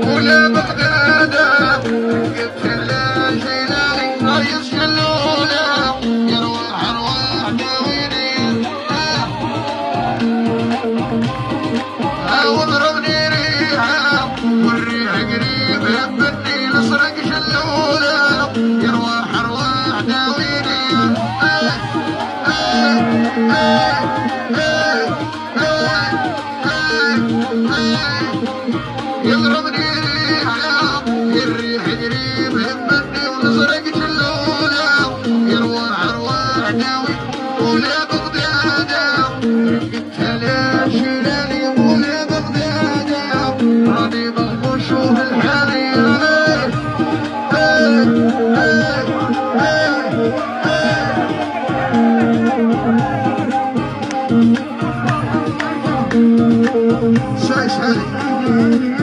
ولا بغداد قلت لا جيلاني رايس شلوله يروح ارواح داويني واضربني ريحه والريح قريب هبتني نصرك شلوله يروح ارواح داويني يضربني ريحه الريح قريب هبتني ونصرك شلوله يروح ارواح داوي ولا بغداد قلت لا شلالي ولا بغداد راني مغموش وفي الحالي شاي